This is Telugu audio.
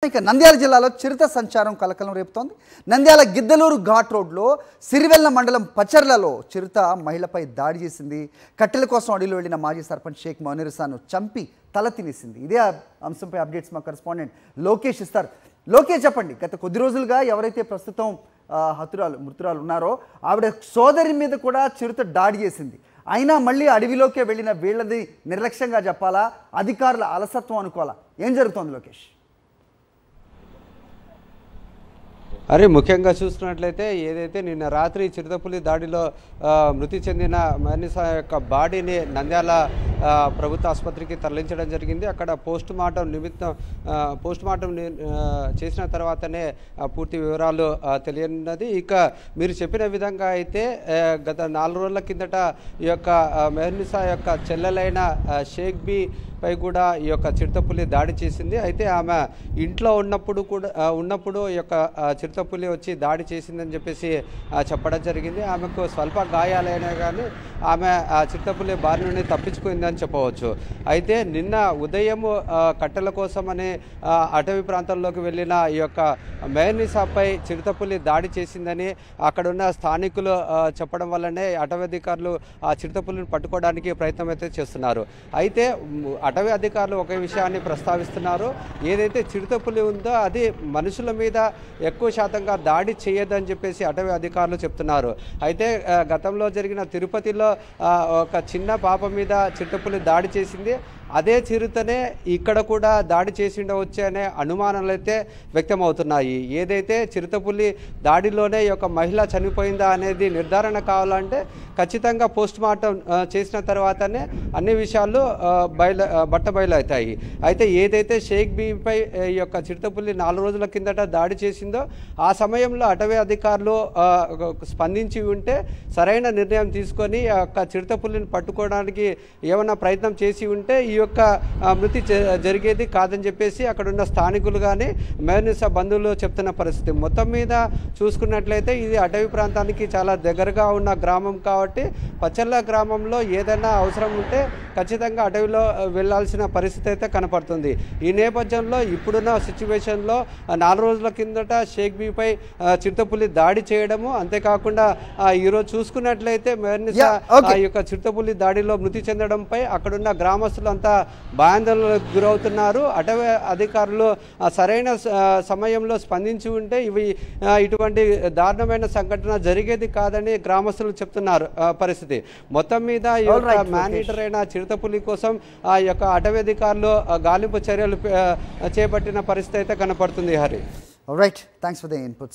ఇక నంద్యాల జిల్లాలో చిరుత సంచారం కలకలం రేపుతోంది. నంద్యాల గిద్దలూరు ఘాట్ రోడ్లో సిరివెల్ల మండలం పచర్లలో చిరుత మహిళపై దాడి చేసింది. కట్టెల కోసం అడవిలో వెళ్లిన మాజీ సర్పంచ్ షేక్ మొనీరుసాను చంపి తల తినేసింది. ఇదే అంశంపై అప్డేట్స్ మా కరెస్పాండెంట్ లోకేష్ ఇస్తారు. లోకేష్, చెప్పండి, గత కొద్ది రోజులుగా ఎవరైతే ప్రస్తుతం మృతురాలు ఉన్నారో ఆవిడ సోదరి మీద కూడా చిరుత దాడి చేసింది. అయినా మళ్ళీ అడవిలోకే వెళ్ళిన వీళ్ళది నిర్లక్ష్యంగా చెప్పాలా, అధికారుల అలసత్వం అనుకోవాలా? ఏం జరుగుతోంది లోకేష్? అరే, ముఖ్యంగా చూసుకున్నట్లయితే ఏదైతే నిన్న రాత్రి చిరుతపులి దాడిలో మృతి చెందిన మనిషి యొక్క బాడీని నంద్యాల ప్రభుత్వ ఆసుపత్రికి తరలించడం జరిగింది. అక్కడ పోస్ట్ మార్టం చేసిన తర్వాతనే పూర్తి వివరాలు తెలియనున్నది. ఇక మీరు చెప్పిన విధంగా అయితే గత 4 రోజుల కిందట ఈ యొక్క మెహర్నిసా యొక్క చెల్లెలైన షేక్ బి పై కూడా ఈ యొక్క చిరుతపులి దాడి చేసింది. అయితే ఆమె ఇంట్లో ఉన్నప్పుడు ఈ యొక్క చిరుతపులి వచ్చి దాడి చేసిందని చెప్పేసి చెప్పడం జరిగింది. ఆమెకు స్వల్ప గాయాలైనా కానీ ఆమె చిరుతపులి బారి నుండి తప్పించుకుందని చెప్పవచ్చు. అయితే నిన్న ఉదయం కట్టెల కోసమని అటవీ ప్రాంతంలోకి వెళ్ళిన ఈ యొక్క మెహర్నిసాపై చిరుతపులి దాడి చేసిందని అక్కడున్న స్థానికులు చెప్పడం వల్లనే అటవీ అధికారులు ఆ చిరుతపులిని పట్టుకోవడానికి ప్రయత్నం అయితే చేస్తున్నారు. అయితే అటవీ అధికారులు ఒక విషయాన్ని ప్రస్తావిస్తున్నారు. ఏదైతే చిరుతపులి ఉందో అది మనుషుల మీద ఎక్కువ శాతంగా దాడి చేయదని చెప్పేసి అటవీ అధికారులు చెప్తున్నారు. అయితే గతంలో జరిగిన తిరుపతిలో ఒక చిన్న పాప మీద చిరుతపులి దాడి చేసింది. అదే చిరుతనే ఇక్కడ కూడా దాడి చేసి ఉండవచ్చు అనే అనుమానాలు అయితే వ్యక్తమవుతున్నాయి. ఏదైతే చిరుతపులి దాడిలోనే ఈ యొక్క మహిళ చనిపోయిందా అనేది నిర్ధారణ కావాలంటే ఖచ్చితంగా పోస్ట్ మార్టం చేసిన తర్వాతనే అన్ని విషయాలు బట్టబయలు అవుతాయి. అయితే ఏదైతే షేక్ బీపై ఈ యొక్క చిరుతపులి 4 రోజుల కిందట దాడి చేసిందో ఆ సమయంలో అటవీ అధికారులు స్పందించి ఉంటే సరైన నిర్ణయం తీసుకొని ఆ యొక్క చిరుతపులిని పట్టుకోవడానికి ఏమైనా ప్రయత్నం చేసి ఉంటే ఈ యొక్క మృతి జరిగేది కాదని చెప్పేసి అక్కడున్న స్థానికులు కానీ మెహర్నిసా బంధువులు చెప్తున్న పరిస్థితి. మొత్తం మీద చూసుకున్నట్లయితే ఇది అటవీ ప్రాంతానికి చాలా దగ్గరగా ఉన్న గ్రామం కాబట్టి పచర్ల గ్రామంలో ఏదైనా అవసరం ఉంటే ఖచ్చితంగా అటవీలో వెళ్లాల్సిన పరిస్థితి అయితే కనపడుతుంది. ఈ నేపథ్యంలో ఇప్పుడున్న సిచ్యువేషన్లో 4 రోజుల కిందట షేక్ బీపై చిరుతపులి దాడి చేయడము, అంతేకాకుండా ఈరోజు చూసుకున్నట్లయితే మెహర్నిసా ఈ యొక్క చిరుతపులి దాడిలో మృతి చెందడంపై అక్కడున్న గ్రామస్తులంతా భయాందోళనకు గురవుతున్నారు. అటవీ అధికారులు సరైన సమయంలో స్పందించి ఉంటే ఇటువంటి దారుణమైన సంఘటన జరిగేది కాదని గ్రామస్తులు చెప్తున్నారు పరిస్థితి. మొత్తం మీద ఈ యొక్క మేనీటర్ అయిన చిరుతపులి కోసం ఆ యొక్క అటవీ అధికారులు గాలింపు చర్యలు చేపట్టిన పరిస్థితి అయితే కనపడుతుంది. Hari, right, thanks for the inputs.